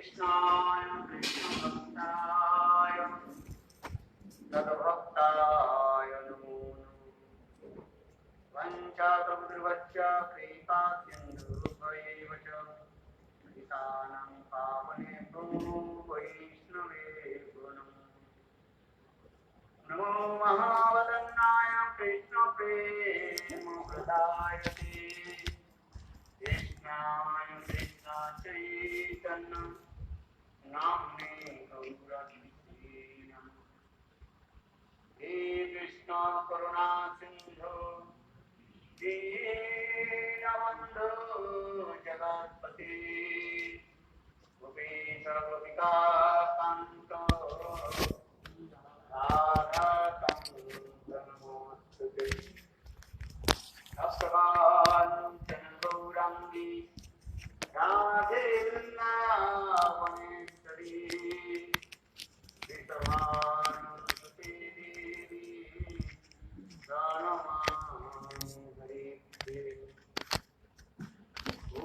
कृष्णाय कृष्णभक्ताय तद्भक्ताय नमो नमः। वञ्चाकल्पतरुश्च कृपा सिन्धुभ्यैव च पतितानां पावनेभ्यो वैष्णवेभ्यो नमो महावदन्नाय कृष्णप्रेमप्रदायते कृष्णाय कृष्णचैतन्य नाम्ने गौरहरे नमः। हे कृष्ण करुणा सिंधु दीनबन्धो जगत्पते गोपेश गोपिका कान्त राधाकान्त नमोस्तुते। भक्तवाञ्छन गौराङ्गी राधे वृन्दावनेश्वरी कृष्णभानुसुते देवी प्रणमामि हरे हरे। ॐ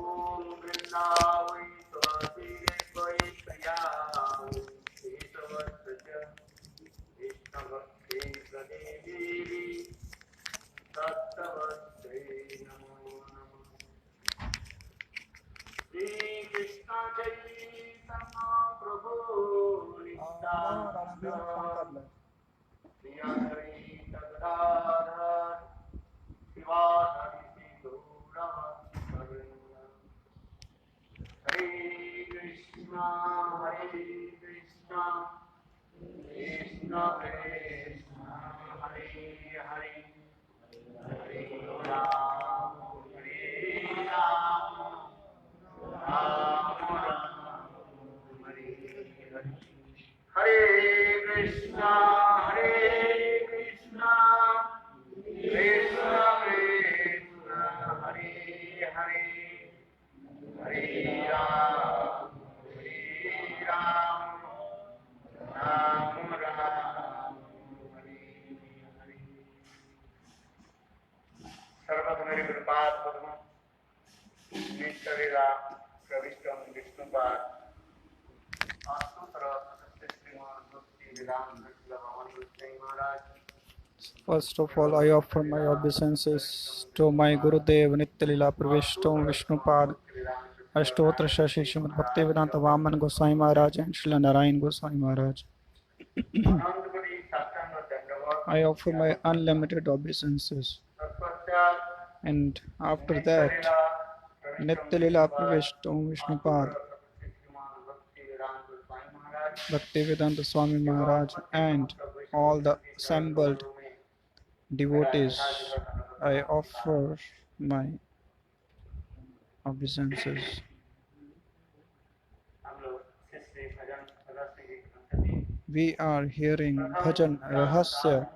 वृन्दावै तुलसीदेवी वै प्रिया केशवस्य च कृष्णभक्ते देवी तत्तवत्ते नमो नमः। श्री कृष्ण चैतन्य प्रभु नित्यानंद श्री अद्वैत गदाधर शिवासादि गौरभक्तवृंद। हरे कृष्णा कृष्ण कृष्ण हरे हरे हरे राम राम राम हरे हरे। हरे कृष्णा कृष्ण कृष्ण हरे हरे हरे राम राम राम हरे हरे। सर्वधर्म कृपात् पद्म निष्ठविदा प्रविष्टं विष्णुपाद आस्तु सर्वत्र श्रीमद् भक्ति वेदांत भगवान महाराज। First of all, I offer my obeisances to my Gurudev Nityalila Pravishtam Vishnupad Ashtotra Shashi Srimad Bhaktivedanta Vaman Goswami Maharaj and Srila Narayan Goswami Maharaj. I offer my unlimited obeisances. And after that, Nityalila Pravishtam Vishnupad Bhaktivedanta Swami Maharaj and all the assembled devotees, I offer my obeisances. We are hearing Bhajan Rahasya,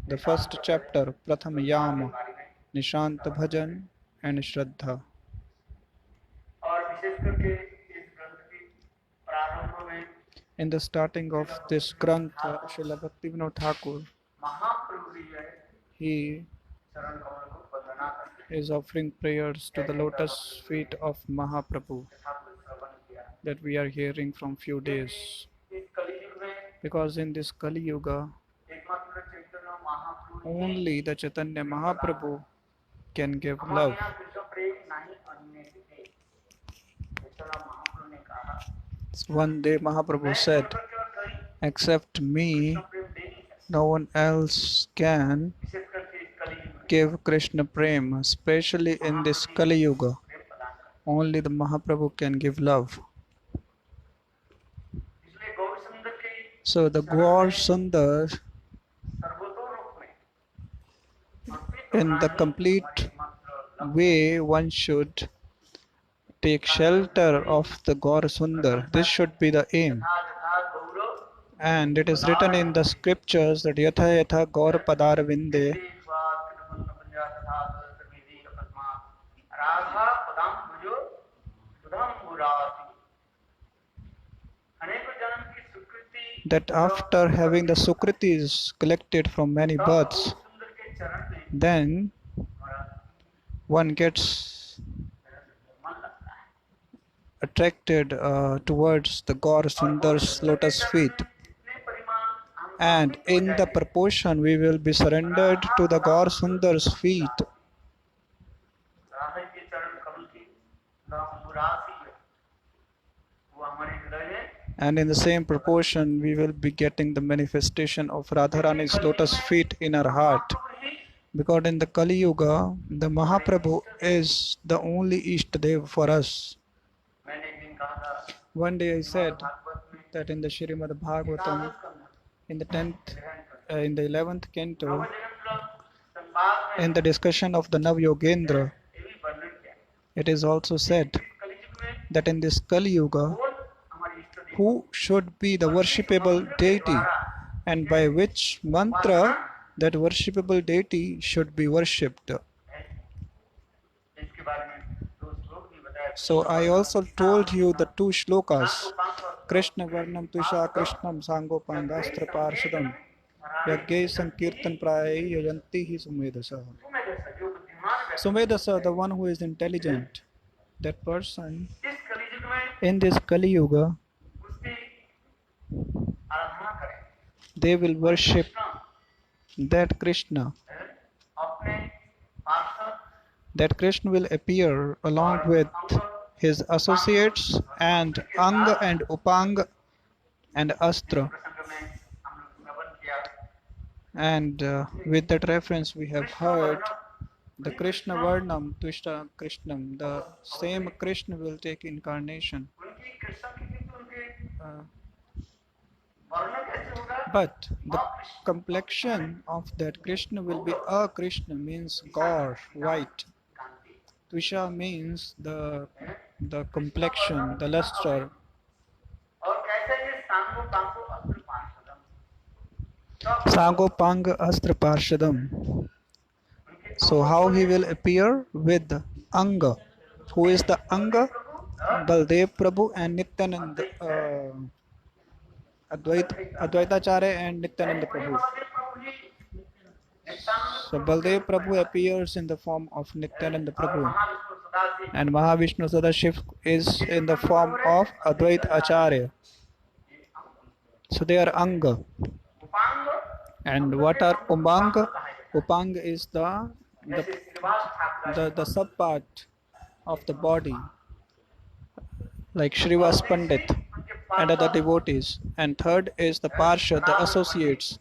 the first chapter, Pratham Yama, Nishant Bhajan and Shraddha. In the starting of this Grantha, Srila Bhaktivinoda Thakur, he is offering prayers to the lotus feet of Mahaprabhu that we are hearing from few days. Because in this Kali Yuga, only the Chaitanya Mahaprabhu can give love. One day Mahaprabhu said, except me, no one else can give Krishna Prem, especially in this Kali Yuga. Only the Mahaprabhu can give love. So the Gaur Sundar, in the complete way, one should take shelter of the Gaur Sundar. This should be the aim. And it is written in the scriptures that Yatha Yatha Gaur Padar Vinde that after having the Sukritis collected from many births, then one gets attracted towards the Gaur Sundar's lotus feet. जितने परिमाण हम And समर्पित हो in the जाएंगे, proportion we will be surrendered to the Gaur Sundar's feet. Radha के चरण कमल की राशि है, वो हमारे हृदय में And in the same proportion we will be getting the manifestation of Radharani's lotus feet in our heart. Mahaprabhu he Because in the Kali Yuga, the Mahaprabhu is the only Ishtadev for us. मैंने एक दिन कहा था One day I said Bhagavat में that in the Srimad Bhagavatam, in the 11th canto, संवाद में in the discussion of the Nav-Yogendra, ये भी वर्णन किया it is also said कलयुग में that in this Kali Yuga, कौन हमारे इष्ट देव who should be the worshipable deity and by which mantra that worshipable deity should be worshipped. है। इसके बारे में दो श्लोक भी बताया। So I also told you the two shlokas, तो 500 Krishna Varnam Tusha Krishnam Sangopangastra Parshadam Yagyai Sankirtan Prayai Yajanti Hi Sumedasa. तुम्हें जैसा जो बुद्धिमान व्यक्ति Sumedasa, the one who is intelligent, that person इस कलयुग में in this Kali Yuga, उसकी आराधना करें। they will worship Krishna that Krishna. है, अपने पार्षद That Krishna will appear along with his associates and Anga and Upanga and Astra. प्रसंग में हम लोग श्रवण किया। And with that reference we have heard the Krishna Varnam, Tushta Krishnam, the same Krishna will take incarnation. उनकी कृष्ण की किंतु उनके Uh, वर्णन कैसे होगा? but the complexion of that Krishna will be a Krishna, means Gaur, white. Kanti Tusha means the complexion, the luster. और कैसे ये सांगो पांगो अस्त्र पार्षदम Sagopanga Astra Parshadam. उनके So how he will appear with Anga. Who is the Anga? Baldev Prabhu and Nityananda, Advaitacharya and Nityananda Prabhu. Prabhu he Nityanand So Baldev Prabhu appears in the form of Nityananda Prabhu. Mahavishnu Sadashiv And Mahavishnu Sadashiv is in the form of Advait Acharya. So they are Anga. उपांग And what are Upanga? Upanga is जैसे Shrivas Thakur the sub part of the body, like Shrivas Pandit and other devotees. And third is the Parshad, the associates.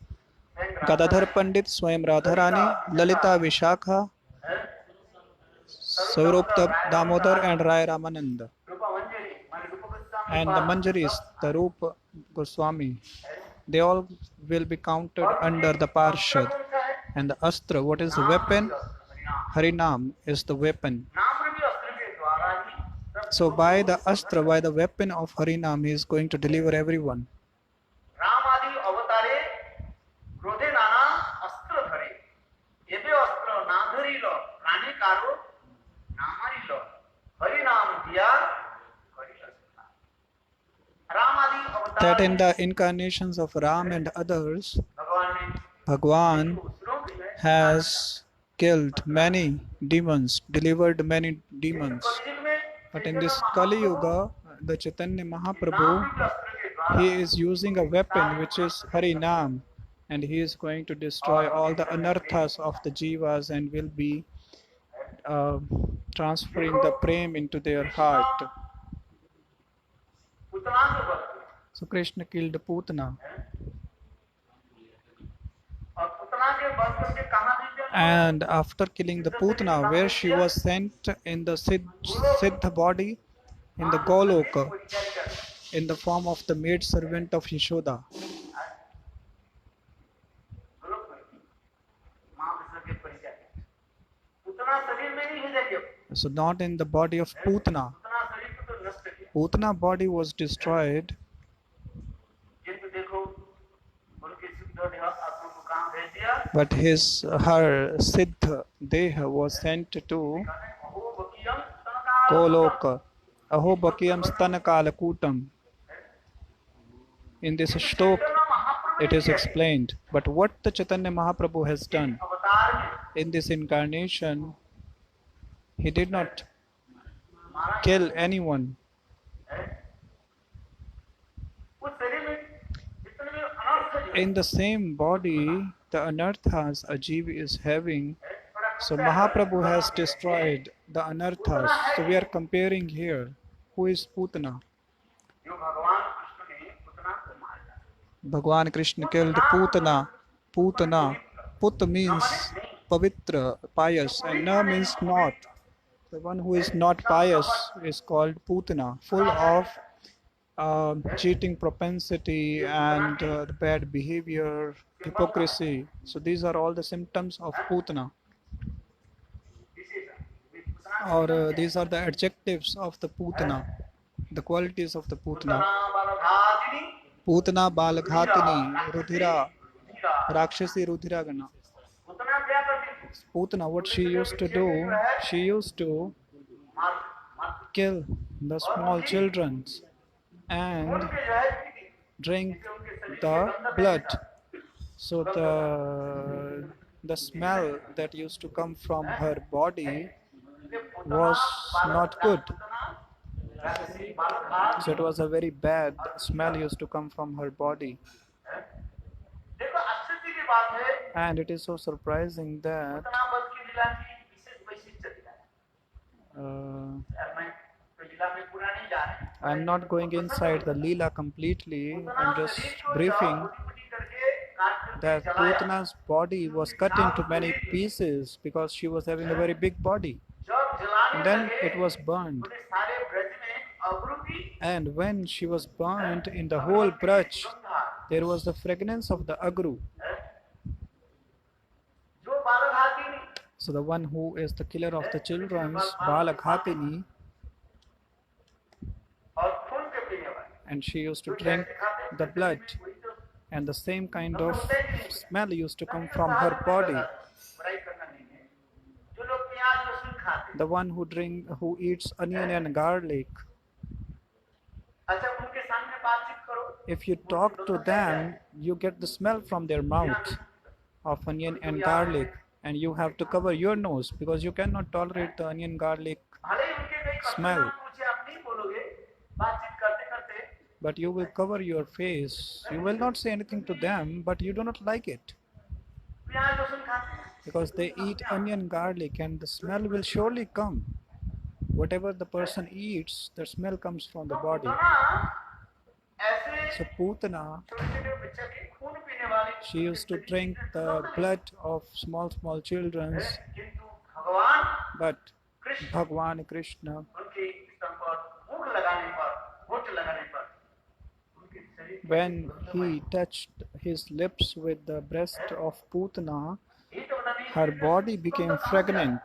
Gadadhar Pandit, Swayam Radharani, Lalita Vishakha, Saurupta Damodar and Rai Ramananda. रूपा मंजरी मान रूप Goswami And the Manjaris, the Rupa Goswami, they all will be counted under the Parshad. And the Astra, what is the weapon? Harinam is the weapon. नाम रूपी अस्त्र के द्वारा ही सब So by the Astra, by the weapon of Harinam, he is going to deliver everyone. Ram आदि अवतारे क्रोधे नाना अस्त्र धरे एबे अस्त्र ना धरी लो प्राणी कारो नामारी लो हरि नाम दिया हरि रसना राम आदि That अवतार in the incarnations of Ram and others, भगवान ने Bhagwan दूसरों के लिए has killed many demons, delivered many demons. कलयुग में But in this Kali Yuga, the Chaitanya Mahaprabhu, नाम रूपी अस्त्र के द्वारा he is using a weapon which is Harinam, and he is going to destroy all the anarthas of the jivas and will be transferring the prem into their heart. उतना जो बस So Krishna killed Putana, और उतना के बस करके कहाँ भी जन्म and after killing the Putana, where she was sent in the Siddha body, in the Goloka, in the form of the maid servant of Yashoda. उतना शरीर में नहीं है जब So not in the body of Putana. उतना शरीर को तो नष्ट किया Putana body was destroyed, किंतु देखो उनके सिद्ध देह आत्मा को कहाँ भेज दिया but her Siddha Deha was sent to अहो बकियम तनका Goloka. Aho Bakiyam Stanakalakutam. In this shlok, it is explained. But what the Chaitanya Mahaprabhu has done अवतार में in this incarnation, he did not kill anyone. in the same body, the anarthas a jiva is having. So Mahaprabhu has destroyed the anarthas. So we are comparing here. Who is Putana? जो भगवान कृष्ण ने पुतना को मार डाला। Bhagwan Krishna killed Putana. Putana. Put means pavitra, pious, and na means not. The one who is not pious is called Putana, full of cheating propensity and bad behavior, hypocrisy. So these are all the symptoms of Putana. Or these are the adjectives of the Putana, the qualities of the Putana. Putana Balaghatini, Rudhira, Rakshasi Rudhiragana. Putana, what she used to do, she used to kill the small children and drink the blood. So the smell that used to come from her body was not good. So it was a very bad smell used to come from her body. देखो आश्चर्य की बात है, And it is so surprising that Putana वध की लीला की विशेष वैशिष्ट्य दिखाया। मैं तो लीला में पूरा नहीं जा रहे। I'm not going inside the Leela completely. I'm just briefing that Putana's body was cut into many pieces because she was having a very big body. And then it was burned. And when she was burned in the whole Braj, there was the fragrance of the agru. So the one who is the killer of the children's, Balaghatini, and she used to drink the blood, and the same kind of smell used to come from her body. The one who eats onion and garlic, if you talk to them, you get the smell from their mouth of onion and garlic, and you have to cover your nose because you cannot tolerate the onion garlic smell. But you will cover your face. You will not say anything to them, but you do not like it. Because they eat onion garlic and the smell will surely come. Whatever the person eats, the smell comes from the body. So Putana, she used to drink the blood of small children, but Bhagwan Krishna, when he touched his lips with the breast of Putana, her body became fragrant.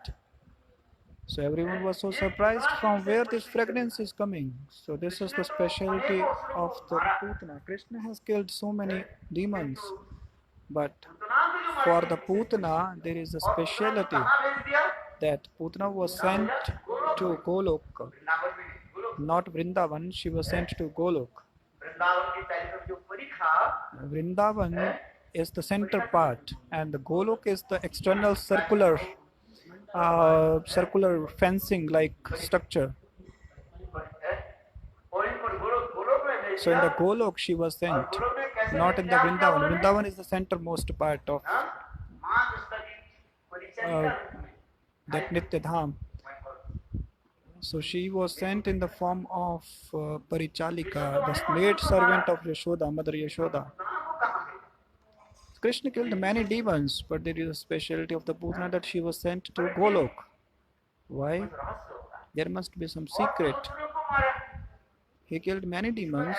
So everyone was so surprised from where this fragrance is coming. So this is the specialty of the Putana. Krishna has killed so many demons, but for the Putana there is a specialty that Putana was sent to Golok, not Vrindavan. She was sent to Golok. Vrindavan is the center part, and the Golok is the external circular fencing like structure. So in the Golok she was sent, not in the Vrindavan. Vrindavan is the centermost part of that Nitya Dham. So she was sent in the form of Parichalika, the maid servant of Yashoda, Mother Yashoda. Krishna killed many demons, but there is a specialty of the Putana that she was sent to Golok. Why? There must be some secret. He killed many demons,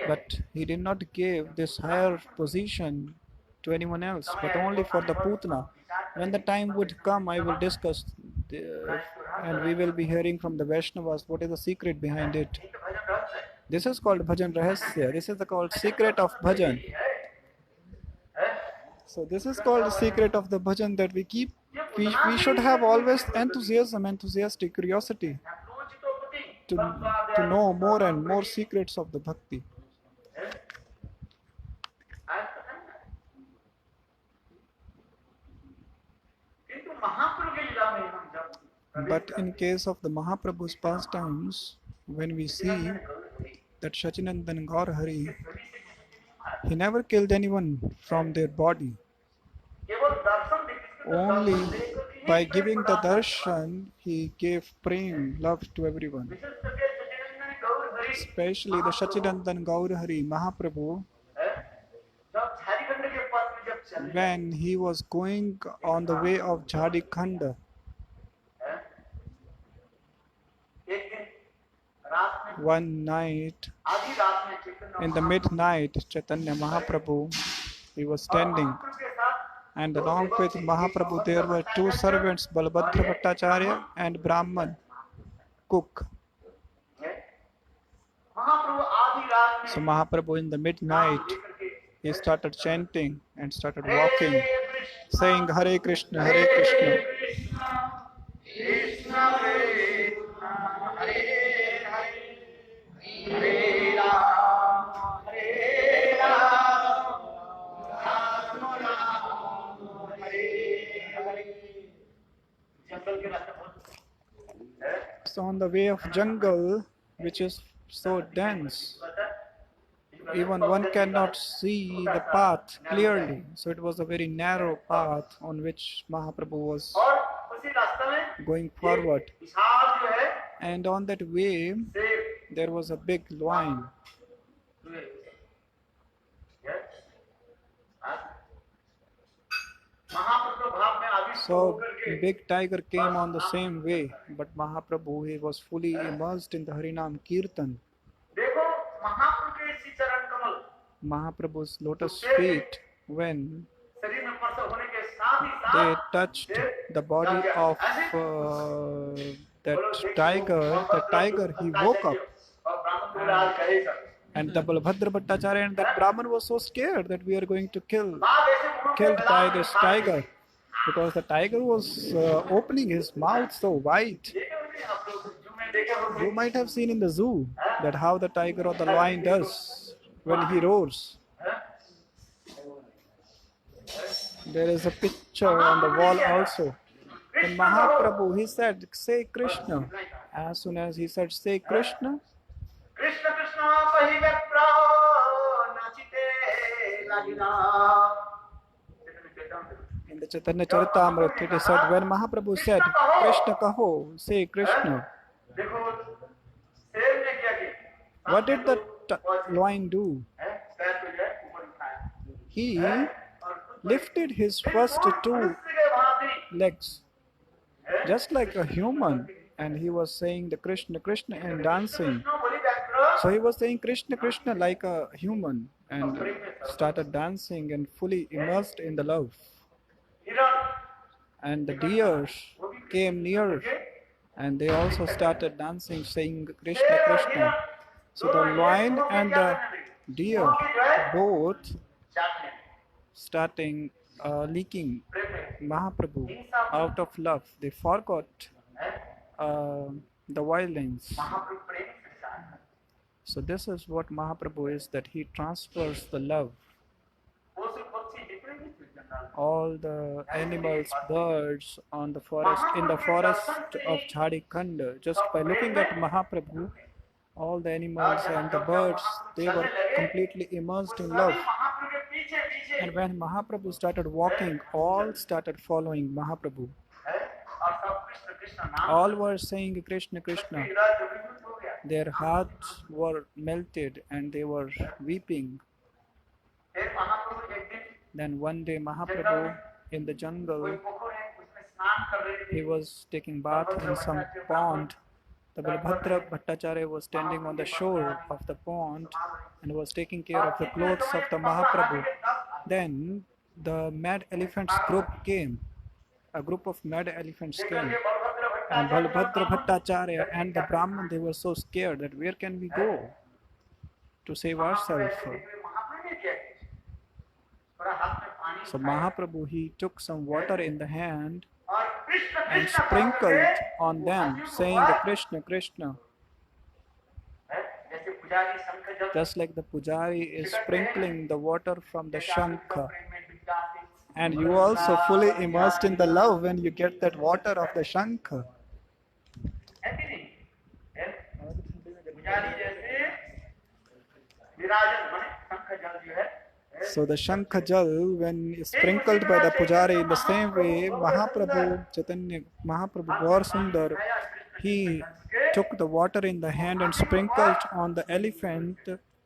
but he did not give this higher position to anyone else, but only for the Putana. When the time would come, I will discuss and we will be hearing from the Vaishnavas what is the secret behind it. This is called Bhajan Rahasya. This is called secret of Bhajan. So this is called the secret of the Bhajan, that we should have always enthusiastic curiosity to know more and more secrets of the Bhakti. But in case of the Mahaprabhu's pastimes, when we see that Sachinandan Gaur Hari He never killed anyone from their body. केवल दर्शन देख इसके तो Only दर्शन देख करके ही by Prem giving the प्रदान करने वाला। darshan, he gave prem, love to everyone. विशेष करके सच्चिदानंद गौर Hari Especially the Sachidanand Gaurahari Mahaprabhu, है, जब झारखंड के पथ में जब चले when he was going on the way of Jharikhanda, हैं, एक दिन रात में one night आधी रात में चैतन्य in the midnight, Chaitanya Mahaprabhu, he was standing, महाप्रभु के साथ and along with Mahaprabhu there were two servants, Balabhadra Bhattacharya and Brahman cook. है, महाप्रभु आधी रात में So Mahaprabhu in the midnight, लेकर के he started chanting and started Hare walking, Krishna saying Hare Krishna, Hare Krishna. Krishna Krishna Hare Hare Hare Ram हरे राम राम राम हरे हरे। जंगल के रास्ते बहुत है, So on the way of jungle, which is so dense, even one cannot see the path clearly. So it was a very narrow path on which Mahaprabhu was और उसी रास्ते में going forward. विशाल जो है And on that way, से there was a big lion. महाप्रभु भाव में आविष्ट So होकर के big tiger came on the same way, but Mahaprabhu, he was fully immersed in the Harinam Kirtan. देखो महाप्रभु के इसी चरण कमल Mahaprabhu's lotus feet, when शरीर में स्पर्श होने के साथ ही they साथ touched the body of that tiger, the tiger, he woke up. और ब्राह्मण को आज कहेगा And the Balabhadra Bhattacharya and that Brahman was so scared that we are going to बाप ऐसे मुंह killed पे by मिला this के tiger, because the tiger was opening his mouth so wide. देखे होंगे आप लोग जू में देखे होंगे You might have seen in the zoo that how the tiger or the lion does when he roars. There is a picture on the wall also. And Mahaprabhu, he said, say Krishna. As soon as he said, say Krishna, Krishna Krishna कहिबे प्रा नाचिते लागिना। in the Chaitanya Charitamrita, it is said, when Mahaprabhu said, Krishna kaho, say Krishna, देखो शेर ने क्या किया? what did the lion do? हैं? पैर को जो है ऊपर उठाया। He और कुछ lifted his first two मनुष्य के भांति, legs, हैं? just like a human, and he was saying the Krishna, Krishna and dancing. Krishna बोली व्याघ्र, So he was saying Krishna, Krishna like a human and started dancing and fully immersed in the love. हिरण, And the deers came near and they also started dancing, saying Krishna, Krishna. So the lion and the deer both चाटने, starting leaking प्रेम में, Mahaprabhu out of love. They forgot हैं? the violence. महाप्रभु प्रेम संसार है। So this is what Mahaprabhu is, that he transfers the love. पशु पक्षी जितने भी थे जंगल, All the animals, birds on the forest, in the forest of Jharikhand, just by looking at Mahaprabhu, all the animals and the birds, they were completely immersed in love. महाप्रभु के पीछे पीछे And when Mahaprabhu started walking, all started following Mahaprabhu. है और सब कृष्ण कृष्ण नाम All were saying Krishna, Krishna. हृदय जगीभूत हो गया। Their hearts were melted and they were weeping. फिर महाप्रभु एक दिन Then one day Mahaprabhu in the कोई jungle, पोखर है उसमें स्नान कर रहे थे। he was taking bath in some pond. The Balabhadra Bhattacharya was standing on the shore of the pond and was taking care of the clothes of the Mahaprabhu. Then the mad elephants group came. A group of mad elephants came. And Balabhadra Bhattacharya and the Brahman, they were so scared that where can we go to save ourselves? महाप्रभु ने क्या किया? थोड़ा हाथ में पानी So उठाया Mahaprabhu, he took some water in the hand और Krishna and Krishna sprinkled करके on them, saying the Krishna, Krishna. है, जैसे पुजारी शंख जब Just like the pujari is sprinkling the water from the shankha. And you also fully immersed in the love when you get that water of the shankha. है कि नहीं? है? पुजारी जैसे विराजन माने शंख जल जो है So the Shankha Jal, when sprinkled by the Pujari, in the same way, Mahaprabhu Chaitanya, Mahaprabhu Gaur Sundar, he took the water in the hand and sprinkled on the elephant,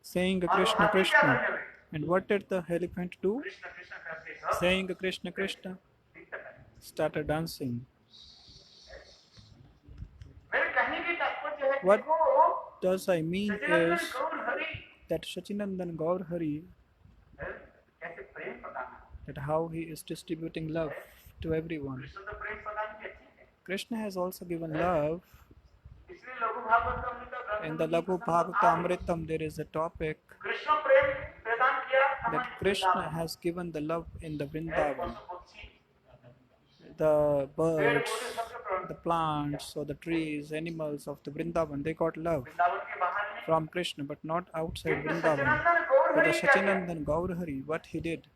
saying Krishna Krishna. And what did the elephant do? Saying Krishna Krishna, started dancing. What does I mean is that Sachinandan Gaur Hari, that how he is distributing love to everyone. Krishna has also given love. In the Laghu Bhagavata Amritam, there is a topic that Krishna has given the love in the Vrindavan. The birds, the plants, or the trees, animals of the Vrindavan, they got love from Krishna, but not outside Vrindavan. But the Sachinandan Gaur Hari, what he did?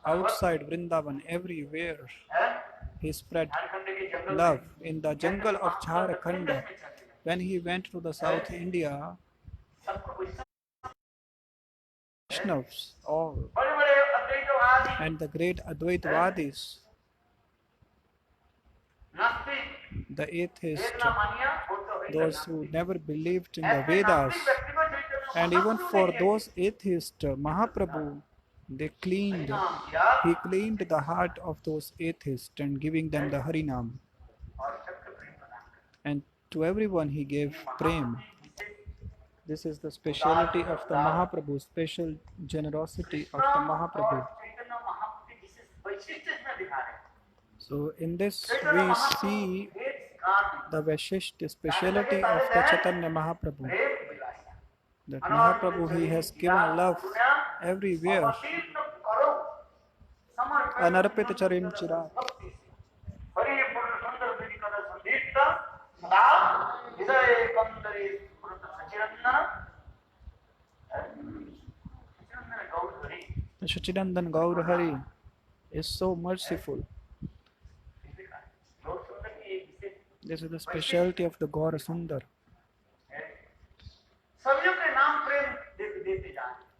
Outside Vrindavan, everywhere, he spread love. In the jungle of Jharkhand, when he went to the South India, Vaishnavas, all, and the great Advaitavadis, the atheists, those who never believed in the Vedas, and even for those atheists, Mahaprabhu, he cleaned the heart of those atheists and giving them the Harinam. And to everyone he gave prem. This is the speciality of the Mahaprabhu, special generosity of the Mahaprabhu. So in this we see the Vaishishta speciality of the Chaitanya Mahaprabhu. That Mahaprabhu, he has given love everywhere. Anarpita charim chira. The Sachinandan Gaur Hari is so merciful. This is the specialty of the Gaur Sundar.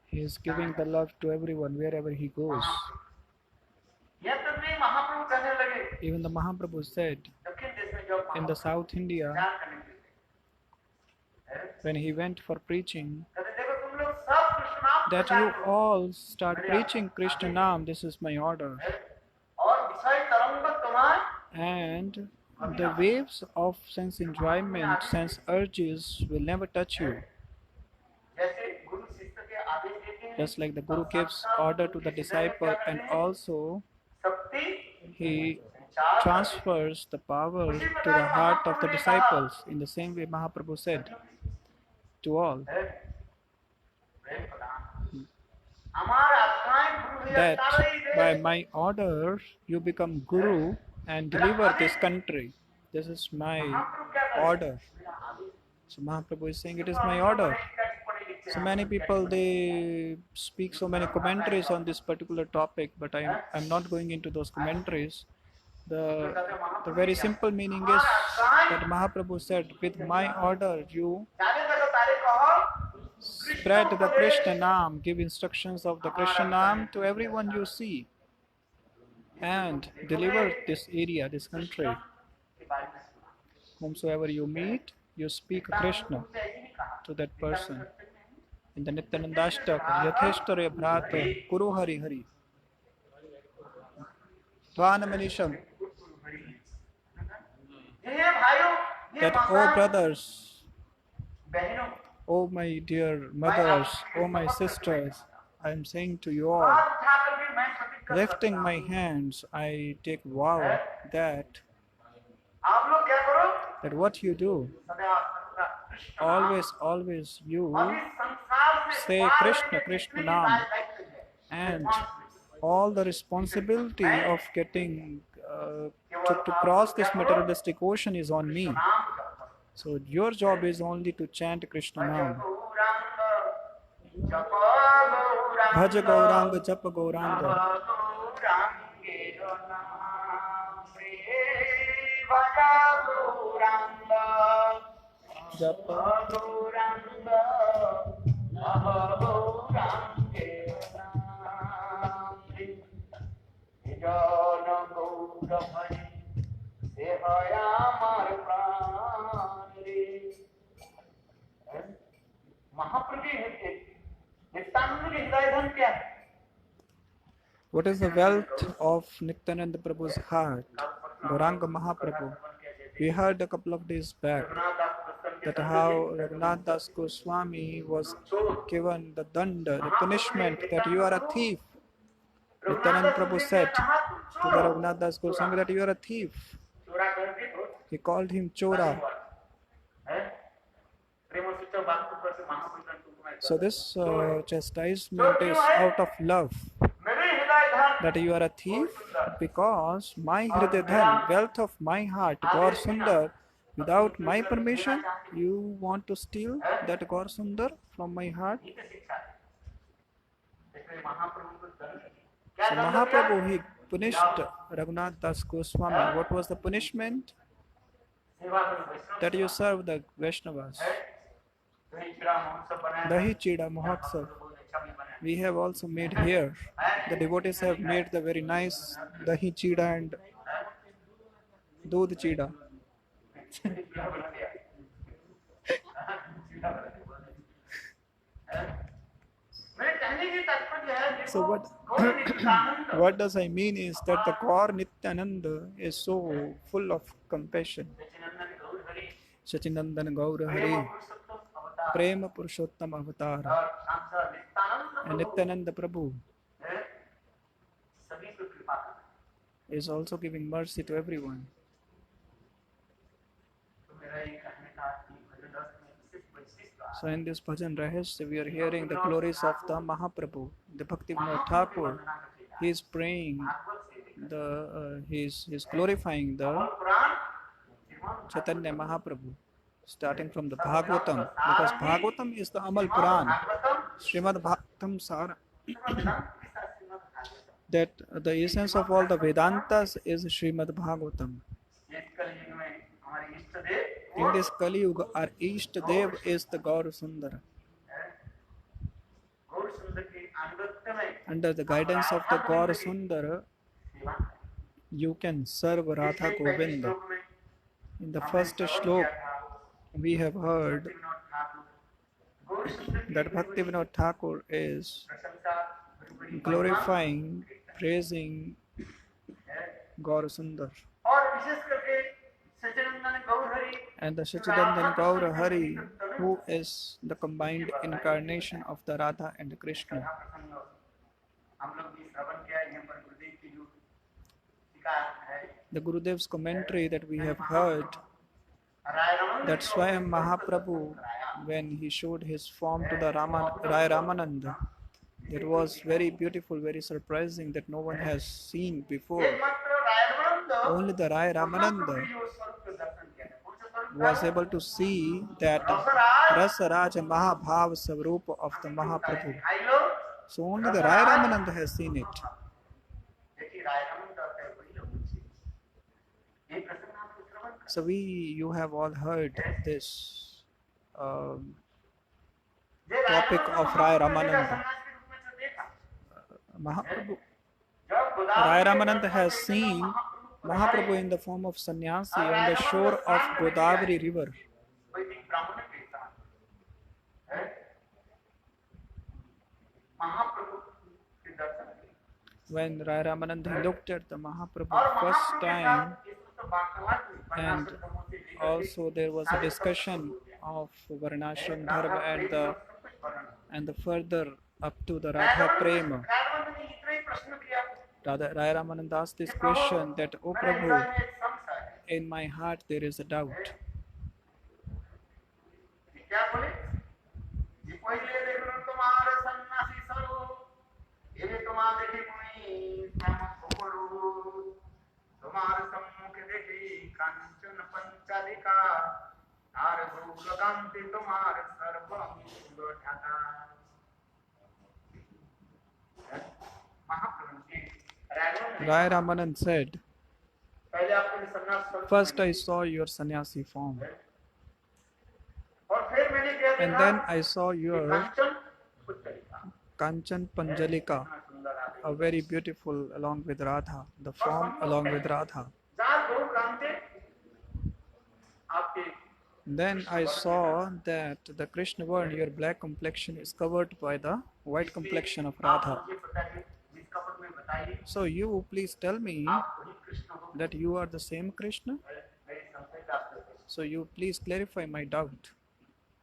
He is giving the love to everyone wherever he goes. Even the Mahaprabhu said in the South India, when he went for preaching, that you all start preaching Krishna Nam, this is my order. And the waves of sense enjoyment, sense urges will never touch you. Just like the Guru gives order to the disciple, and also he transfers the power to the heart of the disciples. In the same way Mahaprabhu said to all that by my order you become Guru and deliver this country. This is my order. So Mahaprabhu is saying it is my order. So many people, they speak so many commentaries on this particular topic, but I'm not going into those commentaries. The very simple meaning is that Mahaprabhu said, with my order you spread the Krishna Nam, give instructions of the Krishna Nam to everyone you see, and deliver this area, this country. Whomsoever you meet, you speak Krishna to that person. In the Nityanandashtak, Yatheshtare Bhrata Kuru Hari Hari Dvanamanisham. That, oh brothers, oh my dear mothers, oh my sisters, I am saying to you all, lifting my hands, I take vow that what you do, always you say Krishna, Krishna Nam, and all the responsibility of getting to cross this materialistic ocean is on me. So your job is only to chant Krishna Nam. Bhaja Gauranga, Japa Gauranga. Japa Gauranga, Gauranga. Gour ভজে সে হয় আমার প্রাণ রে। महाप्रभु नित्यानंद के हृदय धन क्या है? What is the wealth of Nityananda Prabhu's heart? Gauranga Mahaprabhu. We heard a couple of days back that how Raghunath Das Goswami was given the danda, the punishment that you are a thief. Nityananda Prabhu said to the Raghunath Das Goswami that you are a thief. चोरा कर दी तो He called him Chora. है प्रेम सूत्र वाक्य पर से महाप्रभु का तुम So this chastisement is out of love. मेरे हृदय धन That you are a thief because my Hridayadhan, wealth of my heart, Gaur Sundar, without my permission, you want to steal that Gaur Sundar from my heart. ये तो शिक्षा है। इसलिए महाप्रभु को दंड So Mahaprabhu, he punished Raghunath Das Goswami. What was the punishment? सेवा करो वैष्णव That you serve the Vaishnavas. दही चिड़ा महोत्सव बनाया Dahi Chida Mahotsav. बहुत अच्छा भी बनाया We have also made here. The devotees have made the very nice Dahi Chida and Doodh Chida. चिड़ा बना दिया चिड़ा बना दिया मेरे कहने की तात्पर्य है So what what does I mean is that the Gaur Nityananda is so full of compassion. Sachinandan Gaur Hari, Prema Purushottam Avatar, and Nityananda Prabhu is also giving mercy to everyone. So in this Bhajan Rahasya, we are hearing the glories of the Mahaprabhu, the Bhaktivinoda Thakur. He is praying, he is glorifying the Chaitanya Mahaprabhu, starting from the Bhagavatam, because Bhagavatam is the Amal Puran, Srimad Bhagavatam Sara. That the essence of all the Vedantas is Srimad Bhagavatam. In this Kali Yuga, our Ishtadev is the Gaur Sundara. Under the guidance of the Gaur Sundara, you can serve Radha Govinda. In the first shlok, we have heard that Bhaktivinoda Thakur is glorifying, praising Gaur Sundar. And the Sachidandan Gaur Hari, who is the combined incarnation of the Radha and Krishna. The Gurudev's commentary that we have heard, that Swayam Mahaprabhu, when he showed his form to the Rai Ramananda, it was very beautiful, very surprising, that no one has seen before. Only the Rai Ramananda was able to see that Rasa Raja Mahabhav Savrupa of the Mahaprabhu. So only the Rai Ramananda has seen it. So you have all heard this topic of Rai Ramananda. Mahaprabhu, Rai Ramananda has seen Mahaprabhu in the form of sannyasi on the shore of Godavari river. When Rai Ramananda looked at the Mahaprabhu first time, and also there was a discussion of Varnashram Dharma and the further up to the Radha Prema. Rai Ramananda asked this question that, "O Prabhu, in my heart there is a doubt." Rai Ramanand said, "First I saw your sannyasi form, and then I saw your Kanchan Panjalika, a very beautiful along with Radha, the form along with Radha. जहाँ गौर राम थे आपके Then I saw that the Krishna Varna, your black complexion, is covered by the white complexion of आप Radha. मुझे बताइए जिस कपट में बताइए So you please tell me आप वही कृष्ण हो that you are the same Krishna. मेरी संशय का आपसे So you please clarify my doubt.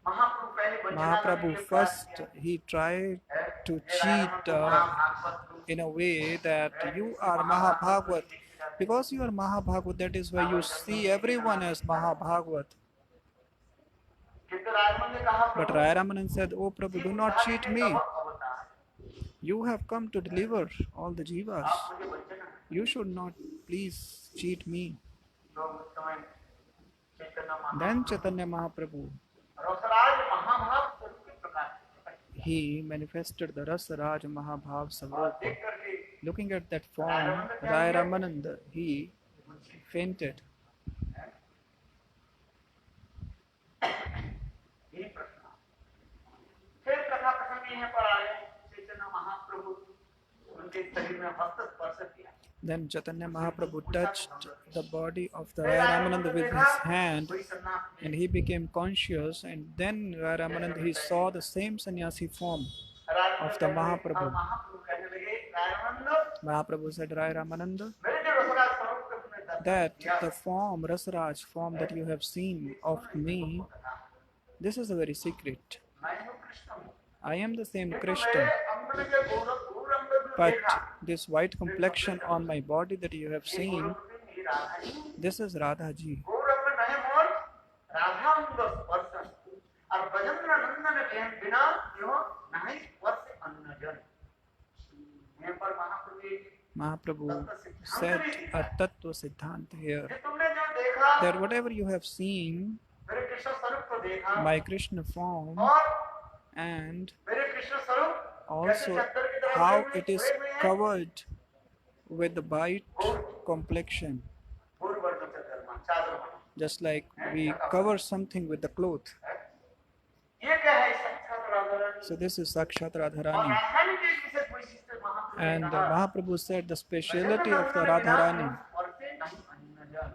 महाप्रभु पहले वंचना Mahaprabhu करने के प्रयास first किया he tried है to हे cheat रावण को महाभागवत को in a way that you are Mahabhagavad. Because you are Mahabhagavad, that is why you see everyone as Mahabhagavad. किंतु रावण ने कहा But Prabhu Rai Ramanan said, Oh Prabhu, do not cheat me. अवतार You have come to deliver all the jivas. आप मुझे वंचना You should not please cheat me. तो उस समय चैतन्य Then Chaitanya Mahaprabhu, रसराज महाभाव स्वरूप के प्रकाश he manifested the Rasa Raj Mahabhav और Savrupa. देख करके Looking at that form, Rai Ramananda, he fainted. यही प्रश्न फिर कथा प्रसंग यहाँ पर आए चैतन्य महाप्रभु उनके शरीर में हस्त स्पर्श किया Then Chaitanya Mahaprabhu touched the body of the Rai Ramananda with his hand, कोई सन्यासी and he became conscious, and then Rai Ramananda, he saw the same sannyasi form of the Mahaprabhu. महाप्रभु कहने लगे Ramanand Mahaprabhu said, Rai Ramananda, मेरे जो रसराज स्वरूप के तुमने दर्शन that किया the form, Rasaraj form that you have seen of me, this is a very secret. मैं हूँ कृष्ण हूँ I am the same मेरे Krishna, अंग में जो गौर अंग जो but देखा this white complexion on my body that you have ये seen, गौर मेरी Radha ji this is Radha ji. गौर अंग नहीं मोर राधा अंग स्पर्श और भजन नंदन बिना यो नहीं स्पर्श अन्नजन यहाँ पर Mahaprabhu said a tattva siddhanta here, ये तुमने जो देखा that whatever you have seen, मेरे कृष्ण स्वरूप को देखा my Krishna form, और and मेरे कृष्ण स्वरूप also how it is covered with the white complexion, पूर्ववर्ग चंद्रमा चादर बना just like we cover something with the cloth. ये क्या है साक्षात Radha Rani So this is Sakshat और Radharani. राधा रानी के विशेष वैशिष्ट्य महाप्रभु ने And कहा, Mahaprabhu said the speciality of the Radharani, और से नहीं अन्नजन।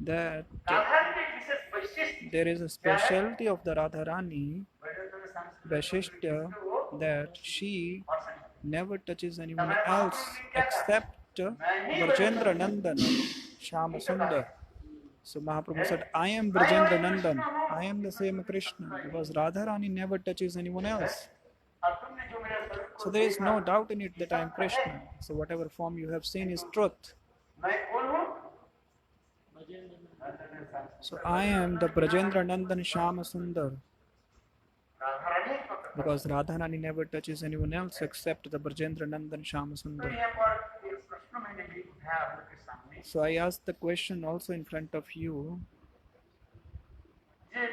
that राधा रानी के विशेष वैशिष्ट्य there is a speciality of the Radharani, Vaishnav Sanskrit Vaishistya, वो that she और Sanskrit never touches anyone else except Brajendra Nandan, Shama Sundar. So Mahaprabhu said, I am Brajendra Nandan, I am the same Krishna, because Radharani never touches anyone else. और तुमने जो मेरे स्वरूप को So there is देखा, no doubt in it that I am Krishna. So whatever form you have seen is truth. मैं कौन हूँ So I am the Brajendra Nandan Shama Sundar, Radha Rani को पकड़। because Radharani never touches anyone else except the Brajendra Nandan Shama तो Sundar. यहाँ पर एक प्रश्न मैंने भी उठाया आप लोग के सामने So I asked the question also in front of you, ये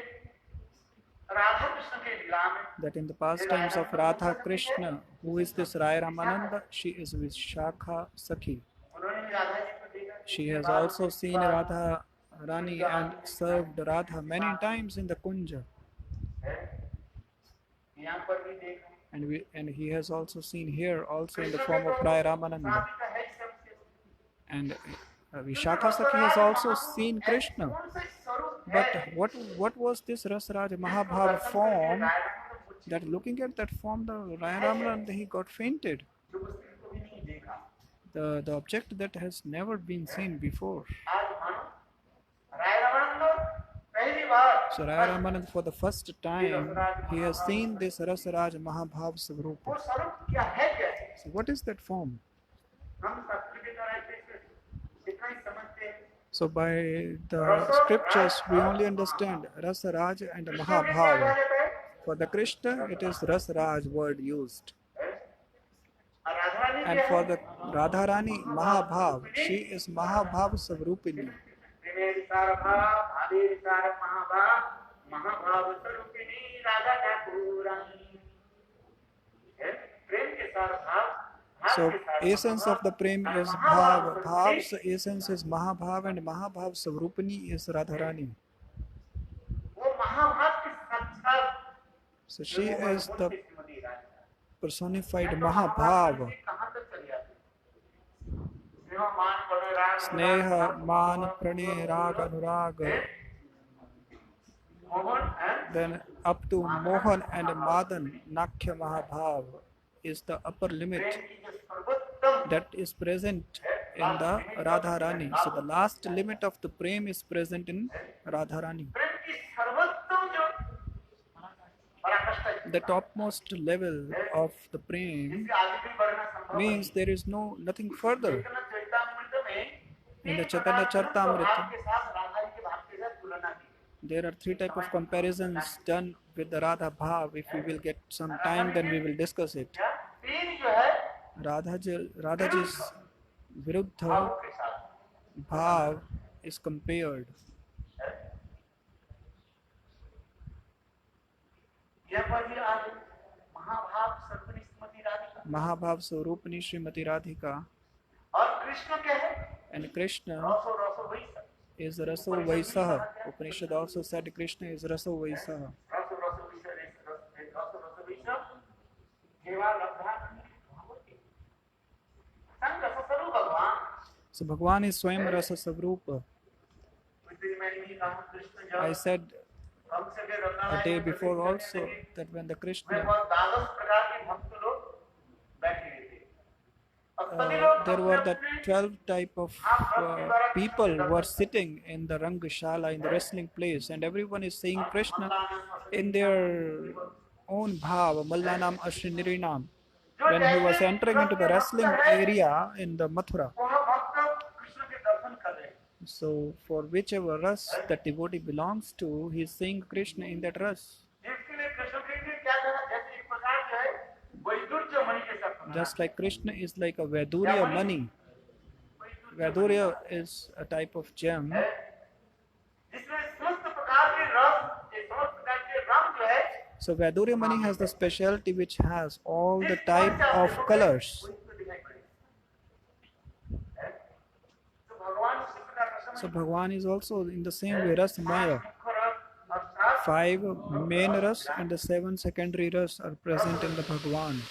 राधा कृष्ण के लीला में that in the pastimes of Radha Krishna, who is this Rai Ramananda? She is Vishakha Sakhi. उन्होंने भी राधा जी को देखा She has also seen Radha Rani and served Radha many times in the Kunja. है यहाँ पर भी देखा And he has also seen here also in the form of Rai Ramananda. साथी का है सबसे And Vishakha Sakhi has also seen Krishna. कौन सा स्वरूप But है what was this Rasaraj Mahabhava form, that looking at that form, the Rai Ramananda, he got fainted. जो उसने कभी नहीं देखा The object that has never been seen before. आज मानो राय रामानंद पहली बार So Rai Ramananda for the first time, he has seen this Rasaraj Mahabhav वो Savrupa. स्वरूप क्या है क्या है So what is that form? हम शास्त्र के द्वारा इसे इतना ही समझते हैं So by the scriptures we only understand Rasaraj and Mahabhava. For the Krishna it is Rasaraj word used. और Radha Rani And for the Radharani Mahabhav, she is Mahabhav Savrupini. प्रेमेर सार भाव भावेर सार महाभाव महाभाव स्वरूपिणी राधा ठाकुरानी है प्रेम के सार भाव भाव So के सार essence of the prem is Bhav, Bhav's essence is Mahabhav, and Mahabhav Savrupini is Radharani. वो महाभाव के साक्षात So she is the Shrimati Radhika personified Mahabhav. कहाँ स्नेह मान प्रणय राग स्नेह मान pranay rag anurag, Mohan and then up to mohan and madan, nakhya mahabhav is the upper limit प्रेम की जो सर्वोत्तम that is present in the Radharani. So the last limit of the prem is present in Radharani. प्रेम की सर्वोत्तम जो पराकाष्ठा है, The topmost level of the prem जिसके आगे भी बढ़ना संभव means there is nothing further. चैतन्य चरितामृत में In the तीन Chaitanya प्रकार के Charitamrita, भाव के साथ राधा जी के भाव के साथ तुलना की। there are three type of comparisons done with the Radha Bhav. If we will get some time, then we will discuss it. क्या तीन जो है Radha ji's viruddha भावों के साथ bhav is compared. यह पर भी आज महाभाव सर्वनी स्मृति Radhika Mahabhav Swarupani Srimati Radhika, और कृष्ण क्या है and Krishna रसो रसो वही सब is Raso Vaisaha. Upanishad also said Krishna is Raso Vaisaha. रसो रसो वही सब रसो रसो वही सब केवल लब्धा संग रस स्वरूप भगवान So Bhagwan is Swayam Rasa Savrupa. कुछ दिन मैंने भी कहा कृष्ण I जब said कम से कम Ratna a day before also that when the में Krishna, बहुत 12 प्रकार के भक्त लोग बैठे हुए थे और सभी लोग there were the अपने 12 type of people were sitting in the Rangashala, in the wrestling place, and everyone is saying Krishna in their own bhav, Mallanam Ashri Nirinam. When he was entering into the wrestling area in the Mathura. वह भक्त कृष्ण के दर्शन कर रहे हैं So for whichever ras that devotee belongs to, he is saying Krishna in that ras. जिसके लिए कृष्ण के लिए क्या कहा जैसे एक प्रकार जो है वैदुर्य मणि के साथ Just like Krishna is like a Vaidurya mani. Vaidurya is a type of gem जिसमें समस्त प्रकार के रस ये समस्त प्रकार के रंग जो है So Vaidurya Mani has the specialty which has all the type of colors. तो भगवान उसी प्रकार का So Bhagwan is also in the same way Ras Maya. 5 main ras and the 7 secondary ras are present in the Bhagwan.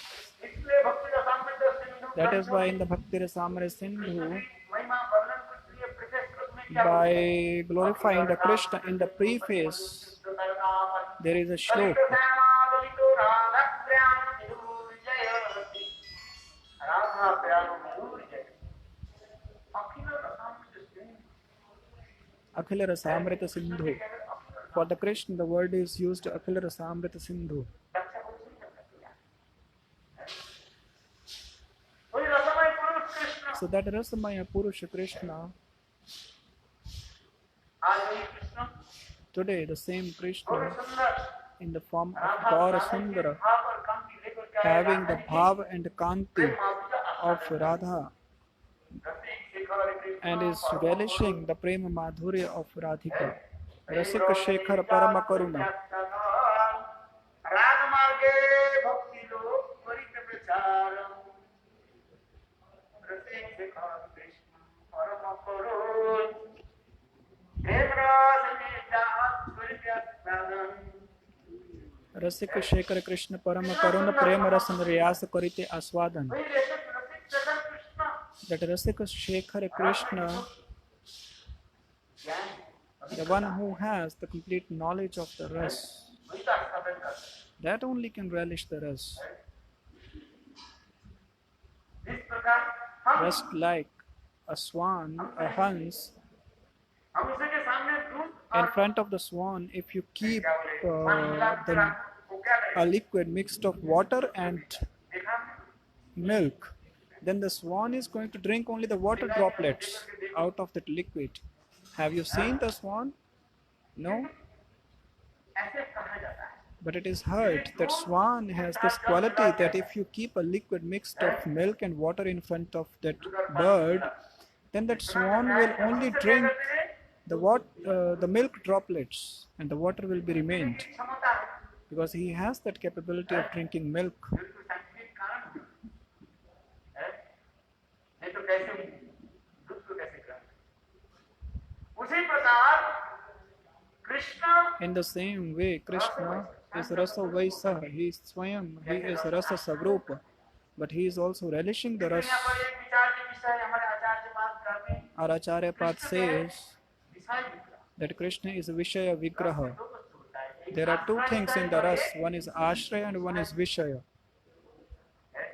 इसलिए भक्ति का सामने Sindhu That is why in the Bhakti Rasamrita Sindhu, महिमा वर्णन के लिए प्रत्येक श्लोक में क्या by glorifying the Krishna in the preface, there is a shlok. Akhila Rasamrita Sindhu. For the Krishna, the word is used Akhila Rasamrita Sindhu. So that Rasamaya Purusha Krishna, today the same Krishna in the form of Gaura Sundara, having the bhav and kanti of Radha, and is relishing the prema madhurya of Radhika. Rasika Shekhar Parama Karuna. Rasika Shekhar Krishna Parama Karuna Prema Rasan Riyasa Karite Aswadan. That Rasika Shekhar Krishna, the one who has the complete knowledge of the ras, that only can relish the ras. Just like a swan, a hans, in front of the swan, if you keep a liquid mixed of water and milk, then the swan is going to drink only the water droplets out of that liquid. Have you seen the swan? No? But it is heard that swan has this quality that if you keep a liquid mixed of milk and water in front of that bird, then that swan will only drink the milk droplets and the water will be remained, because he has that capability of drinking milk. In the same way, Krishna is Rasa Vaisaha, he is Swayam, he is Rasa Savrupa, but he is also relishing the Ras विषय हमारे आचार्य पाद कहते हैं Our Acharya Path Krishna जो है says विषय विग्रह। that Krishna is Vishaya रस Vigraha. में दो वस्तु होता है, एक There are two आश्रय things in विषय the और ras, एक one is Ashraya and one is Vishaya. है।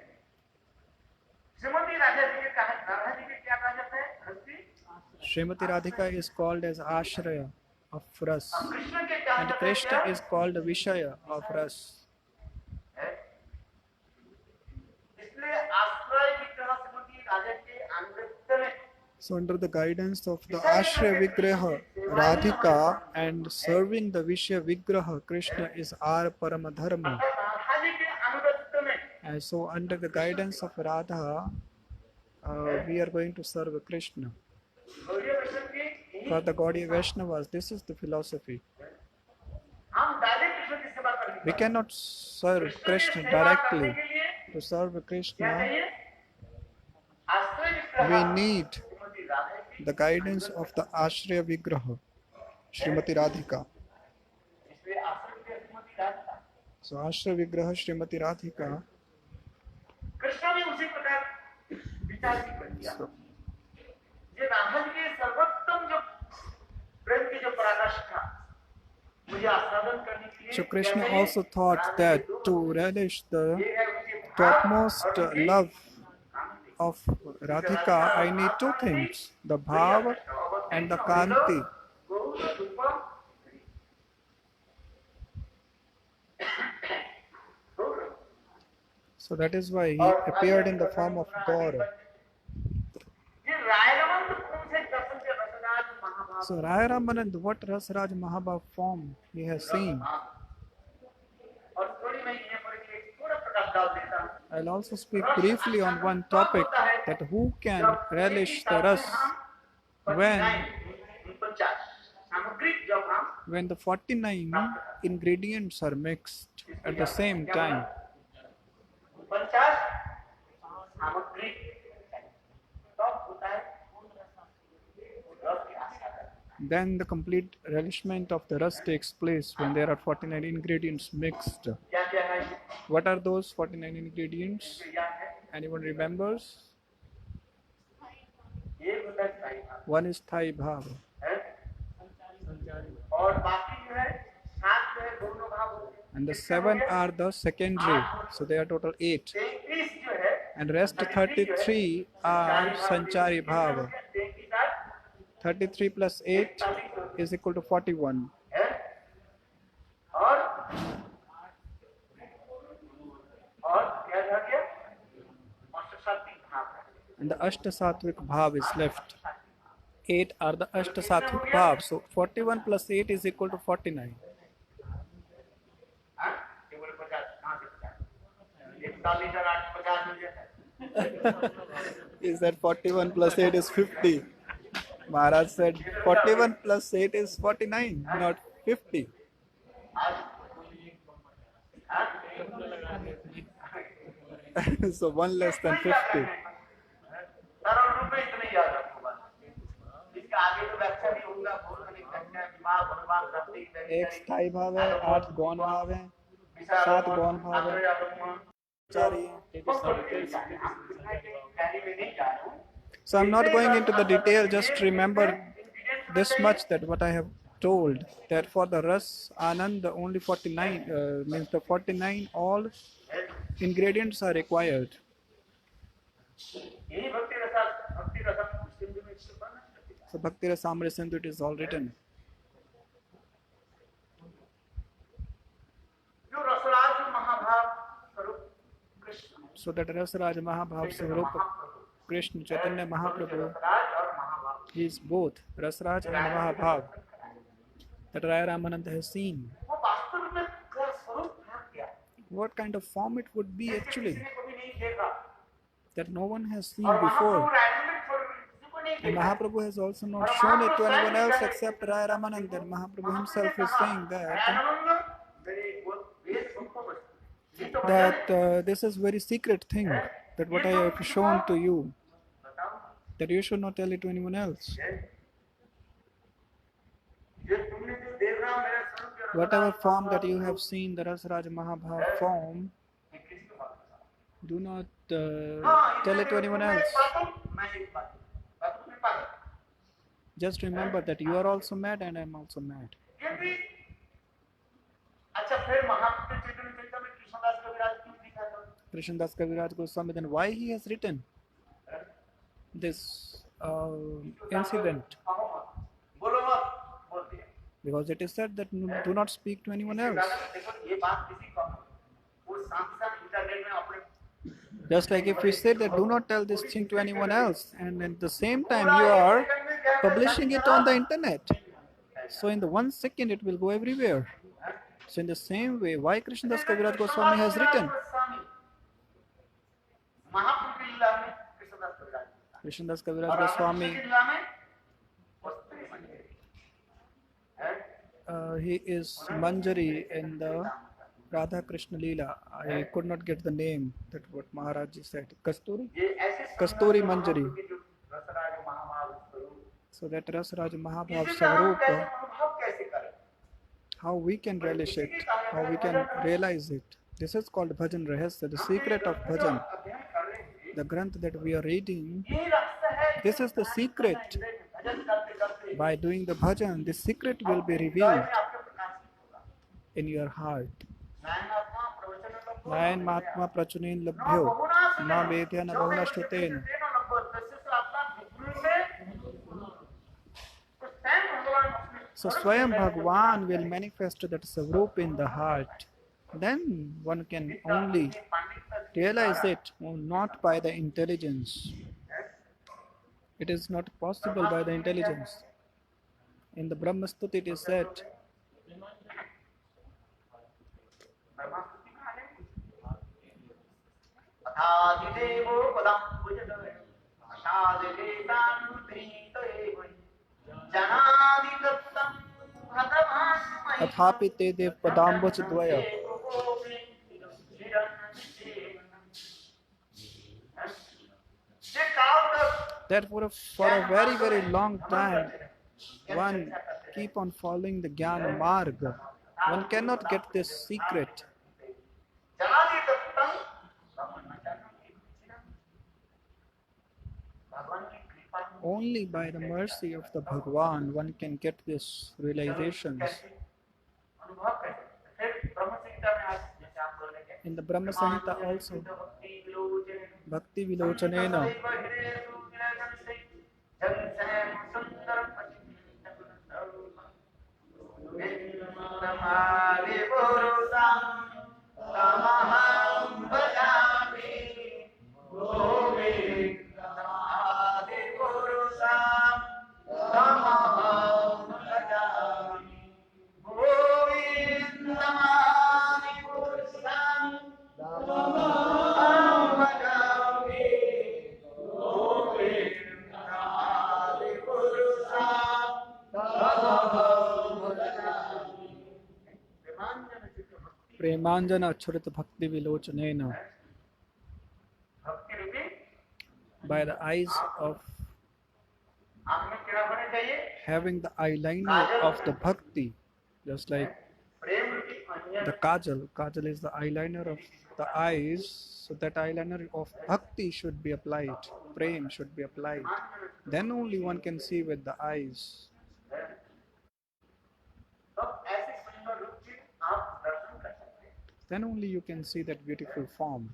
श्रीमती राधा जी के कहा, राधा जी के क्या कहा जाता है? रसी। Srimati Radhika is called as Ashraya of ras, और कृष्ण के क्या and जाता है? Krishna क्या is called Vishaya of ras. है? इसलिए आश्रय विग्रह श्रीमती राधा के अंगत्व में So under the guidance of the Ashraya Vigraha, Radhika, and serving the Vishaya Vigraha, Krishna is our Paramadharma. अर्थात राधा जी के अनुगत्य में And so under the guidance of Radha, we are going to serve Krishna. Gaudiya वैष्णव की यही For the Gaudiya Vaishnavas, this is the philosophy. हम direct Krishna की सेवा करनी We cannot serve Krishna की Krishna सेवा करने directly. के लिए To serve क्या Krishna, चाहिए? आश्रय विग्रह we need श्रीमती राधा की, the guidance of the Ashraya Vigraha, Srimati Radhika. इसलिए आश्रय विग्रह Shrimati Radha. So Ashraya Vigraha, Srimati Radhika. Krishna ने उसी प्रकार विचार की कर दिया। So, ये राधा जी के सर्वोत्तम जो प्रेम की जो पराकाष्ठ था, मुझे आस्वादन करने के लिए so Krishna क्या चाहिए? also thought राधा that के दो to relish the ये है उनके भाव topmost और उनकी love Kanti. of Radhika, I need two things, the bhava and the kanti. Gaur Rupam Gaur. So that is why he appeared in the form of Gaura. ये रायरमन कौन से दर्शन के रसराज Mahabharat So Raya Ramanand, what Rasraj Mahabhav form he has seen. और थोड़ी मैं यहाँ पर एक थोड़ा प्रकाश डाल देता हूँ। I'll also speak briefly on one topic, that who can relish the ras when the 49 ingredients are mixed at the same time. Then the complete relishment of the ras takes place when there are 49 ingredients mixed. What are those 49 ingredients? Anyone remembers? One is Thai Bhav. And the 7 are the secondary, so they are total 8. And rest 33 are Sanchari Bhav. 33 plus 8 is equal to 41. And the Ashtasattvic Bhav is left. 8 are the Ashtasattvic Bhav. So 41 plus 8 is equal to 49. Is that 41 plus 8 is 50? Maharaj said 41 plus 8 is 49, not 50. So one less than 50. एक स्थायी भाव है, 8 गौण भाव है, 7 गौण भाव है, 4 ही है. So I'm not going into the detail, just remember this much, that what I have told, that for the ras anand only 49 means the 49 all ingredients are required. So Bhakti Rasamrita Sindhu, it is all written. So that Rasaraj Mahabhav Swarup Krishna Chaitanya Mahaprabhu, he is both Rasaraj and Mahabhav that Raya Ramananda has seen. What kind of form it would be actually, that no one has seen before. And Mahaprabhu has also not shown it to anyone else except Raya Ramananda. And Mahaprabhu himself is saying that this is very secret thing, that what I have shown to you, that you should not tell it to anyone else. Whatever form that you have seen, the Rasaraj Mahabhav form, do not tell it to anyone else. मैं एक बात में पागल। Just remember that you are also mad and I am also mad. क्योंकि अच्छा फिर महाप्रभु चैतन्य चैतन्य कृष्णदास कविराज क्यों लिखा था? Krishnadas Kaviraj Goswami, then why he has written this incident? बोलो मत बोल दिया। Because it is said that do not speak to anyone else. देखो ये बात किसी को वो साथ इंटरनेट में अपने Just like if we said that do not tell this thing to anyone else, and at the same time you are publishing it on the internet. So in the 1 second it will go everywhere. So in the same way, why Krishnadas Kaviraj Goswami has written? महाप्रभु की लीला में कृष्णदास कविराज Krishnadas Kaviraj Goswami, लीला में वस्त्री मंजरी है। he is Manjari in the Radha Krishna Leela. I could not get the name that what Maharaj ji said. Kasturi? ये ऐसे Kasturi Manjari. रसराज महाभाव स्वरूप So that Rasraj Mahabhav इसे हम कैसे Swarupa, अनुभव कैसे करें? how we can relish it, how we can realize it. This is called Bhajan Rahasya, the secret of Bhajan. अध्ययन कर रहे हैं The Granth that we are reading, ये रहस्य है। this is the secret. भजन करते करते By doing the bhajan, the secret will be revealed आपके प्रकाशित होगा। in your heart. नायनात्मा प्रवचन लब्धो Nayan Matma Prachunin Labhyo, Na Vedya Na Bahuna Shtuten. So Swayam Bhagwan will manifest that Swarup in the heart. Then one can only realize it, not by the intelligence. It is not possible by the intelligence. In the Brahma Stuti it is said, Athapi te dev padambach dvaya. Therefore, for a very, very long time, one keep on following the Jnana Marga. One cannot get this secret. Only by the mercy of the Bhagwan one can get this realizations. In the Brahma Samhita also, Bhakti Vilochanena, Premanjana Achurit Bhakti Vilochanena, by the eyes of having the eyeliner of the bhakti, just like the kajal. Kajal is the eyeliner of the eyes, so that eyeliner of bhakti should be applied, prem should be applied. Then only one can see with the eyes. Then only you can see that beautiful form.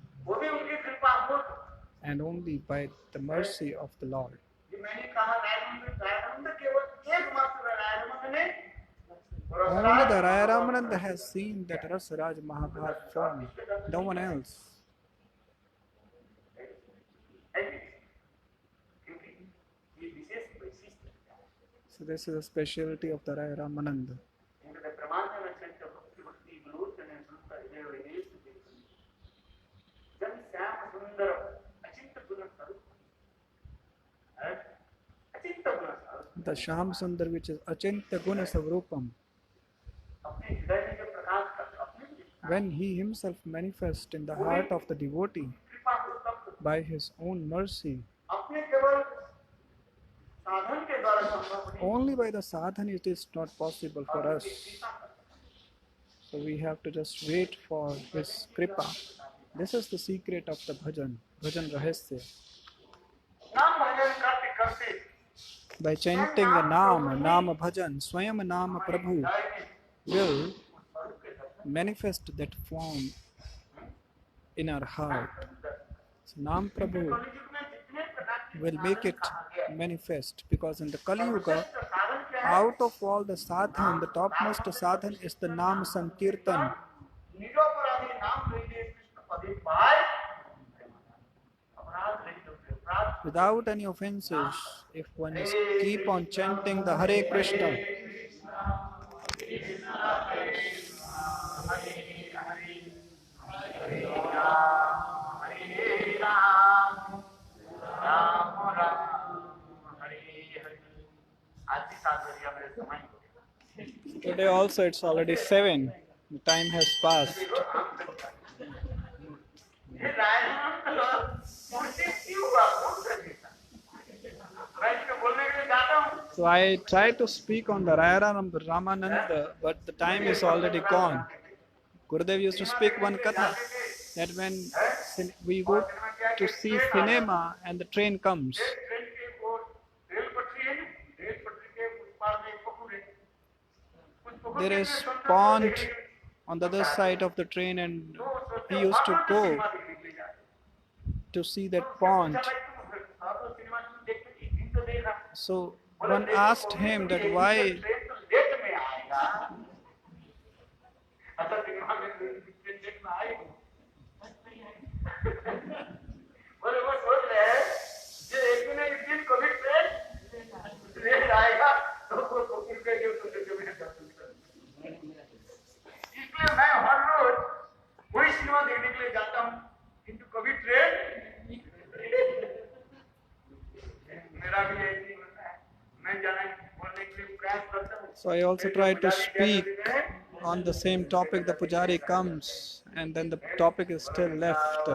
And only by the mercy of the Lord. Only the Raya Ramananda has seen that Rasaraj Mahabharat form, no one else. So this is a specialty of the Raya Ramananda. The Sham Sundar, which is Achintya Guna Savrupam, when he himself manifests in the heart of the devotee by his own mercy, only by the sadhana it is not possible for us. So we have to just wait for his kripa. This is the secret of the bhajan, bhajan rahasya. भजन करते करते by chanting the Nam Bhajan, Swayam Nam Prabhu will manifest that form in our heart. So Nam Prabhu will make it manifest, because in the Kali Yuga, out of all the sadhan, the topmost sadhan is the Nam Sankirtan. निरपराधी नाम लइले कृष्ण पदे पाए अपराध रहित होते अपराध Without any offenses, if one is keep on chanting the Hare Krishna, today also it's already 7, the time has passed. So I try to speak on the Raya Ramananda, but the time is already gone. Gurudev used to speak one katha, that when we go to see cinema and the train comes, there is pond on the other side of the train, and he used to go to see that pond. So one asked him that why इसलिए मैं हर रोज वही cinema देखने के लिए जाता हूँ, किंतु कभी ट्रेन मेरा भी ऐसी होता है, मैं जाना बोलने के लिए प्रयास करता हूँ. So I also try to speak on the same topic. The pujari comes and then the topic is still left.